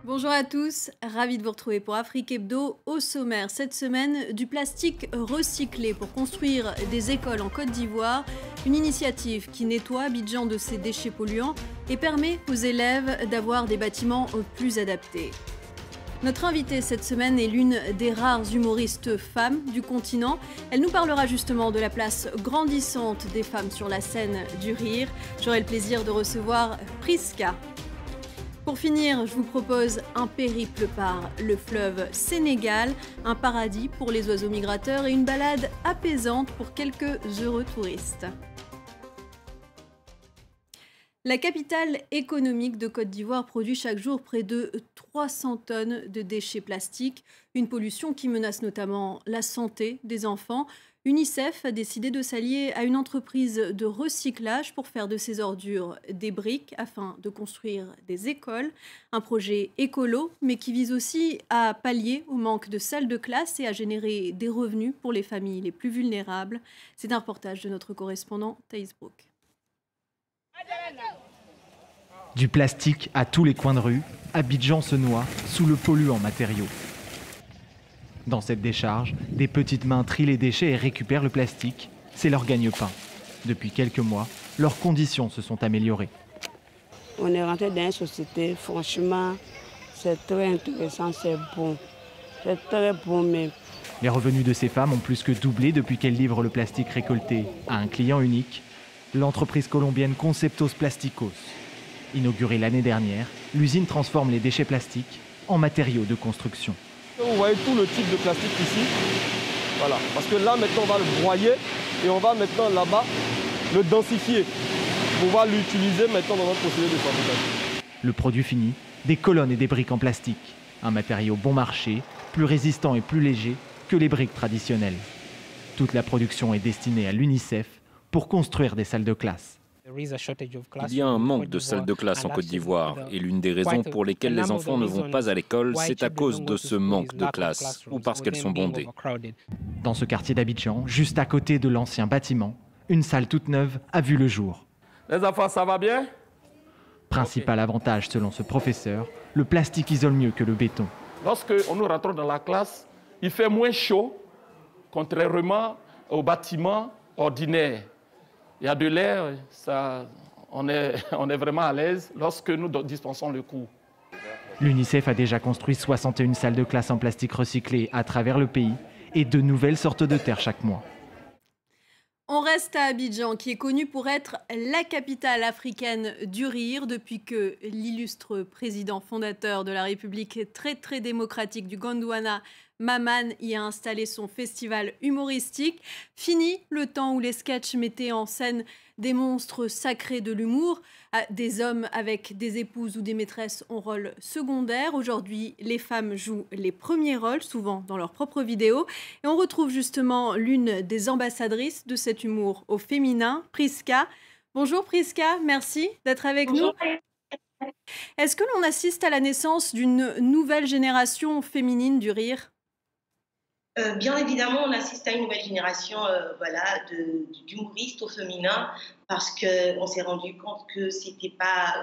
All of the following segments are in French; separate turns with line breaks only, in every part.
Bonjour à tous, ravi de vous retrouver pour Afrique Hebdo. Au sommaire cette semaine, du plastique recyclé pour construire des écoles en Côte d'Ivoire, une initiative qui nettoie Abidjan de ses déchets polluants et permet aux élèves d'avoir des bâtiments plus adaptés. Notre invitée cette semaine est l'une des rares humoristes femmes du continent. Elle nous parlera justement de la place grandissante des femmes sur la scène du rire. J'aurai le plaisir de recevoir Priska. Pour finir, je vous propose un périple par le fleuve Sénégal, un paradis pour les oiseaux migrateurs et une balade apaisante pour quelques heureux touristes. La capitale économique de Côte d'Ivoire produit chaque jour près de 300 tonnes de déchets plastiques, une pollution qui menace notamment la santé des enfants. UNICEF a décidé de s'allier à une entreprise de recyclage pour faire de ces ordures des briques afin de construire des écoles. Un projet écolo, mais qui vise aussi à pallier au manque de salles de classe et à générer des revenus pour les familles les plus vulnérables. C'est un reportage de notre correspondant Thaïs Brook.
Du plastique à tous les coins de rue, Abidjan se noie sous le polluant matériau. Dans cette décharge, des petites mains trient les déchets et récupèrent le plastique. C'est leur gagne-pain. Depuis quelques mois, leurs conditions se sont améliorées.
On est rentré dans une société, franchement, c'est très intéressant, c'est bon. C'est très bon même.
Les revenus de ces femmes ont plus que doublé depuis qu'elles livrent le plastique récolté à un client unique, l'entreprise colombienne Conceptos Plásticos. Inaugurée l'année dernière, l'usine transforme les déchets plastiques en matériaux de construction.
Vous voyez tout le type de plastique ici. Voilà. Parce que là, maintenant, on va le broyer et on va maintenant là-bas le densifier pour pouvoir l'utiliser maintenant dans notre procédé de fabrication.
Le produit fini, des colonnes et des briques en plastique. Un matériau bon marché, plus résistant et plus léger que les briques traditionnelles. Toute la production est destinée à l'UNICEF pour construire des salles de classe.
Il y a un manque de salles de classe en Côte d'Ivoire et l'une des raisons pour lesquelles les enfants ne vont pas à l'école, c'est à cause de ce manque de classes ou parce qu'elles sont bondées.
Dans ce quartier d'Abidjan, juste à côté de l'ancien bâtiment, une salle toute neuve a vu le jour.
Les enfants, ça va bien?
Principal avantage selon ce professeur, le plastique isole mieux que le béton.
Lorsque nous rentrons dans la classe, il fait moins chaud, contrairement au bâtiment ordinaire. Il y a de l'air, on est vraiment à l'aise lorsque nous dispensons le cours.
L'UNICEF a déjà construit 61 salles de classe en plastique recyclé à travers le pays et de nouvelles sortent de terre chaque mois.
On reste à Abidjan, qui est connue pour être la capitale africaine du rire depuis que l'illustre président fondateur de la République très démocratique du Gondwana, Maman, y a installé son festival humoristique. Fini le temps où les sketchs mettaient en scène des monstres sacrés de l'humour. Des hommes avec des épouses ou des maîtresses ont rôle secondaire. Aujourd'hui, les femmes jouent les premiers rôles, souvent dans leurs propres vidéos. Et on retrouve justement l'une des ambassadrices de cet humour au féminin, Priska. Bonjour Priska, merci d'être avec nous. Est-ce que l'on assiste à la naissance d'une nouvelle génération féminine du rire ?
Bien évidemment, on assiste à une nouvelle génération d'humoristes au féminin parce qu'on s'est rendu compte que ce n'était pas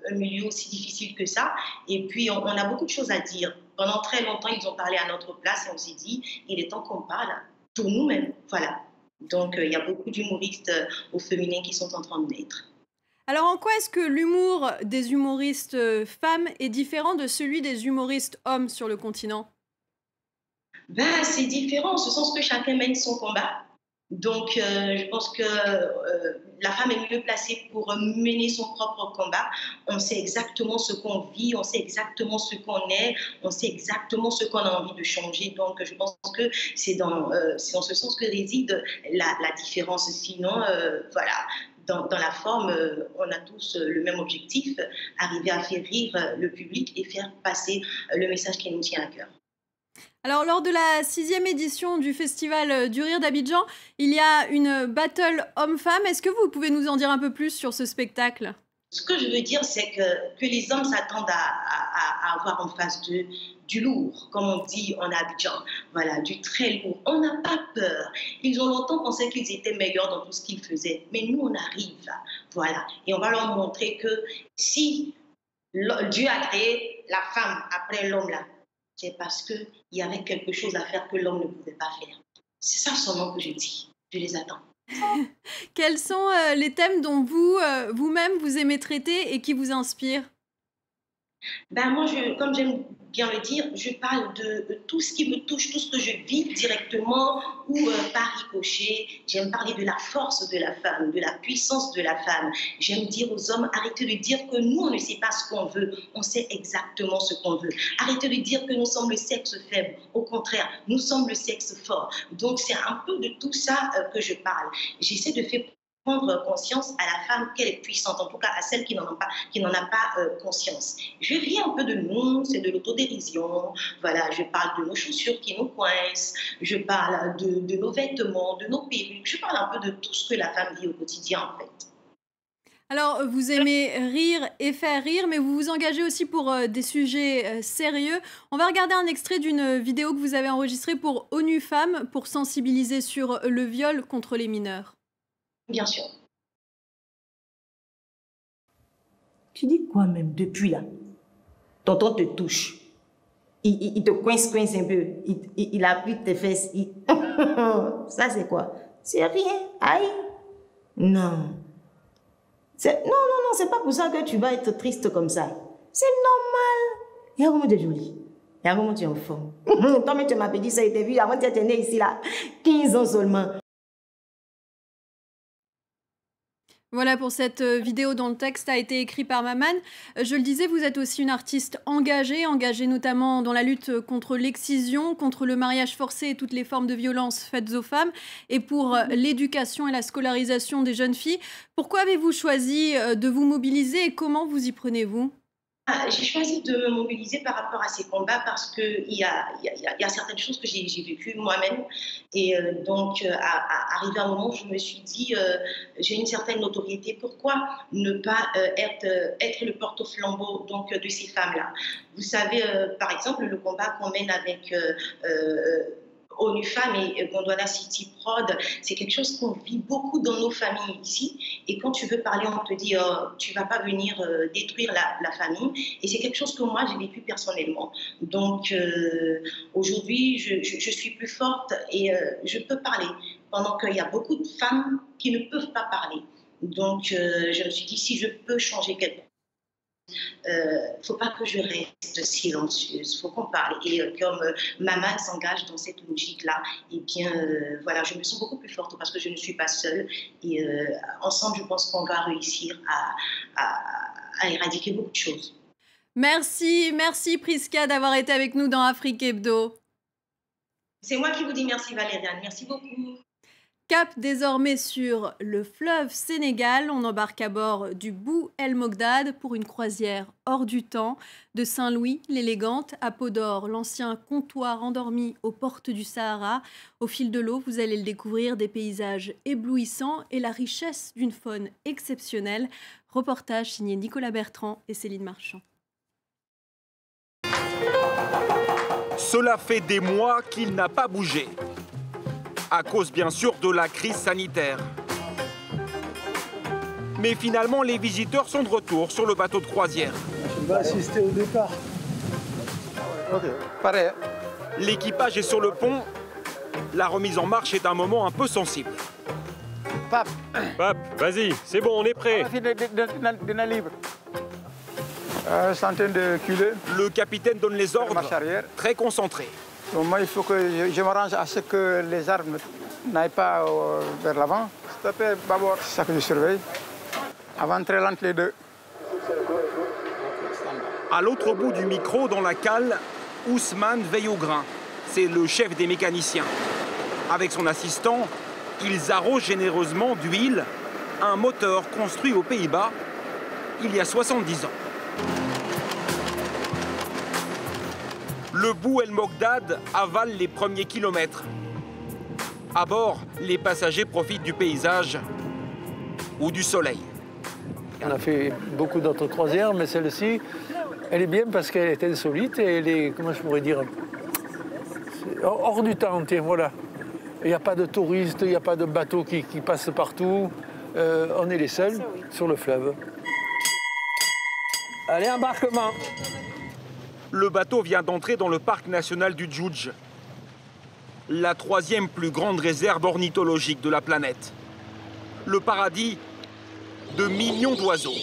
un milieu aussi difficile que ça. Et puis, on a beaucoup de choses à dire. Pendant très longtemps, ils ont parlé à notre place et on s'est dit, il est temps qu'on parle pour nous-mêmes. Voilà. Donc, il y a beaucoup d'humoristes au féminin qui sont en train de naître.
Alors, en quoi est-ce que l'humour des humoristes femmes est différent de celui des humoristes hommes sur le continent ?
C'est différent, ce sens que chacun mène son combat. Donc, je pense que la femme est mieux placée pour mener son propre combat. On sait exactement ce qu'on vit, on sait exactement ce qu'on est, on sait exactement ce qu'on a envie de changer. Donc, je pense que c'est dans ce sens que réside la différence. Sinon, dans la forme, on a tous le même objectif, arriver à faire rire le public et faire passer le message qui nous tient à cœur.
Alors, lors de la 6e édition du Festival du Rire d'Abidjan, il y a une battle homme-femme. Est-ce que vous pouvez nous en dire un peu plus sur ce spectacle ?
Ce que je veux dire, c'est que les hommes s'attendent à avoir en face d'eux du lourd, comme on dit en Abidjan, voilà, du très lourd. On n'a pas peur. Ils ont longtemps pensé qu'ils étaient meilleurs dans tout ce qu'ils faisaient, mais nous, on arrive, voilà. Et on va leur montrer que si Dieu a créé la femme après l'homme là. C'est parce qu'il y avait quelque chose à faire que l'homme ne pouvait pas faire. C'est ça son nom que je dis. Je les attends.
Quels sont les thèmes dont vous-même vous aimez traiter et qui vous inspirent?
Ben moi, comme j'aime bien le dire, je parle de tout ce qui me touche, tout ce que je vis directement ou par ricochet. J'aime parler de la force de la femme, de la puissance de la femme. J'aime dire aux hommes, arrêtez de dire que nous, on ne sait pas ce qu'on veut. On sait exactement ce qu'on veut. Arrêtez de dire que nous sommes le sexe faible. Au contraire, nous sommes le sexe fort. Donc, c'est un peu de tout ça que je parle. J'essaie de faire prendre conscience à la femme qu'elle est puissante, en tout cas à celle qui n'en a pas conscience. Je ris un peu de nous, c'est de l'autodérision. Voilà, je parle de nos chaussures qui nous coincent, je parle de nos vêtements, de nos perruques, je parle un peu de tout ce que la femme vit au quotidien en fait.
Alors, vous aimez rire et faire rire, mais vous vous engagez aussi pour des sujets sérieux. On va regarder un extrait d'une vidéo que vous avez enregistrée pour ONU Femmes pour sensibiliser sur le viol contre les mineurs.
Bien sûr.
Tu dis quoi même depuis là? Tonton te touche. Il te coince un peu. Il appuie tes fesses. Ça c'est quoi? C'est rien. Aïe. Non. Non, c'est pas pour ça que tu vas être triste comme ça. C'est normal. Regarde comment tu es jolie. Regarde comment tu es en forme. Toi, mais tu m'as dit ça, il t'a vu avant que tu étais née ici là. 15 ans seulement.
Voilà pour cette vidéo dont le texte a été écrit par Maman. Je le disais, vous êtes aussi une artiste engagée notamment dans la lutte contre l'excision, contre le mariage forcé et toutes les formes de violence faites aux femmes, et pour l'éducation et la scolarisation des jeunes filles. Pourquoi avez-vous choisi de vous mobiliser et comment vous y prenez-vous ?
J'ai choisi de me mobiliser par rapport à ces combats parce qu'il y a certaines choses que j'ai vécues moi-même. Et donc, arrivé à un moment où je me suis dit, j'ai une certaine notoriété, pourquoi ne pas être le porte-flambeau donc, de ces femmes-là? Vous savez, par exemple, le combat qu'on mène avec ONU Femmes et Gondwana City Prod, c'est quelque chose qu'on vit beaucoup dans nos familles ici. Et quand tu veux parler, on te dit tu ne vas pas venir détruire la famille. Et c'est quelque chose que moi, j'ai vécu personnellement. Donc, aujourd'hui, je suis plus forte et je peux parler. Pendant qu'il y a beaucoup de femmes qui ne peuvent pas parler. Donc, je me suis dit, si je peux changer quelque chose, faut pas que je reste silencieuse, faut qu'on parle. Et comme Maman s'engage dans cette logique-là, et bien voilà, je me sens beaucoup plus forte parce que je ne suis pas seule. Et ensemble, je pense qu'on va réussir à éradiquer beaucoup de choses.
Merci Prisca d'avoir été avec nous dans Afrique Hebdo.
C'est moi qui vous dis merci Valériane, merci beaucoup.
Cap désormais sur le fleuve Sénégal, on embarque à bord du Bou El Mogdad pour une croisière hors du temps. De Saint-Louis, l'élégante, à Podor, l'ancien comptoir endormi aux portes du Sahara. Au fil de l'eau, vous allez le découvrir, des paysages éblouissants et la richesse d'une faune exceptionnelle. Reportage signé Nicolas Bertrand et Céline Marchand.
Cela fait des mois qu'il n'a pas bougé. À cause bien sûr de la crise sanitaire. Mais finalement, les visiteurs sont de retour sur le bateau de croisière.
On va assister au départ.
Ok, pareil. L'équipage est sur le pont. La remise en marche est un moment un peu sensible.
Pape,
vas-y, c'est bon, on est prêt.
Centaine de kilos.
Le capitaine donne les ordres, très concentré.
Donc moi, il faut que je m'arrange à ce que les armes n'aillent pas vers l'avant. Stopper, bâbord, c'est ça que je surveille. Avant, très lente les deux.
À l'autre bout du micro, dans la cale, Ousmane veille au grain. C'est le chef des mécaniciens. Avec son assistant, ils arrosent généreusement d'huile un moteur construit aux Pays-Bas il y a 70 ans. Le Bou El Mogdad avale les premiers kilomètres. À bord, les passagers profitent du paysage ou du soleil.
On a fait beaucoup d'autres croisières, mais celle-ci, elle est bien parce qu'elle est insolite et elle est, comment je pourrais dire, hors du temps, tiens, voilà. Il n'y a pas de touristes, il n'y a pas de bateaux qui passent partout. On est les seuls sur le fleuve. Allez, embarquement.
Le bateau vient d'entrer dans le parc national du Djoudj, la 3e plus grande réserve ornithologique de la planète. Le paradis de millions d'oiseaux.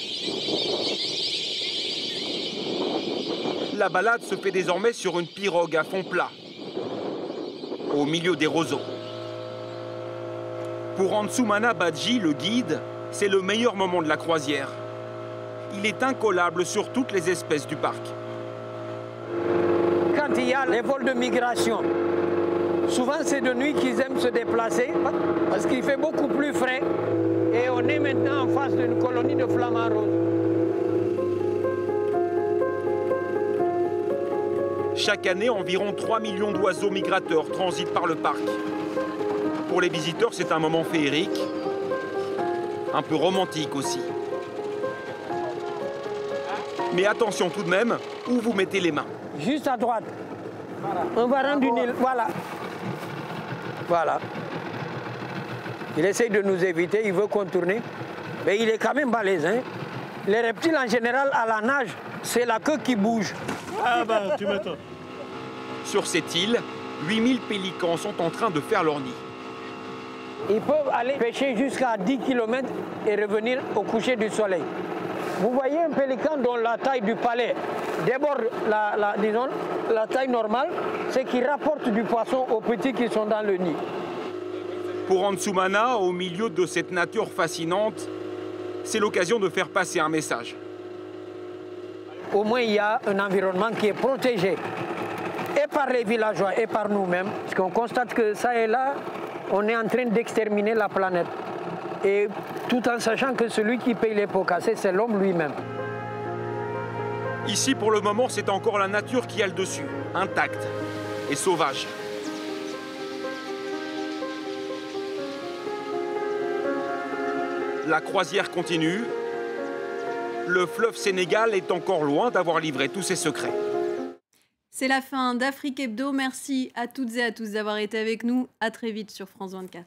La balade se fait désormais sur une pirogue à fond plat, au milieu des roseaux. Pour Ansoumana Badji, le guide, c'est le meilleur moment de la croisière. Il est incollable sur toutes les espèces du parc.
Quand il y a les vols de migration, souvent c'est de nuit qu'ils aiment se déplacer parce qu'il fait beaucoup plus frais et on est maintenant en face d'une colonie de flamants roses.
Chaque année, environ 3 millions d'oiseaux migrateurs transitent par le parc. Pour les visiteurs, c'est un moment féerique, un peu romantique aussi. Mais attention tout de même, où vous mettez les mains.
Juste à droite. On va rendre une île. Voilà. Voilà. Il essaye de nous éviter, il veut contourner. Mais il est quand même balèze. Hein? Les reptiles, en général, à la nage, c'est la queue qui bouge.
Ah bah, tu m'étonnes.
Sur cette île, 8000 pélicans sont en train de faire leur nid.
Ils peuvent aller pêcher jusqu'à 10 km et revenir au coucher du soleil. Vous voyez un pélican dont la taille du palais déborde disons, la taille normale, c'est qu'il rapporte du poisson aux petits qui sont dans le nid.
Pour Ansoumana, au milieu de cette nature fascinante, c'est l'occasion de faire passer un message.
Au moins, il y a un environnement qui est protégé, et par les villageois et par nous-mêmes, parce qu'on constate que ça et là, on est en train d'exterminer la planète. Et tout en sachant que celui qui paye les pots cassés, c'est l'homme lui-même.
Ici, pour le moment, c'est encore la nature qui a le dessus, intacte et sauvage. La croisière continue. Le fleuve Sénégal est encore loin d'avoir livré tous ses secrets.
C'est la fin d'Afrique Hebdo. Merci à toutes et à tous d'avoir été avec nous. À très vite sur France 24.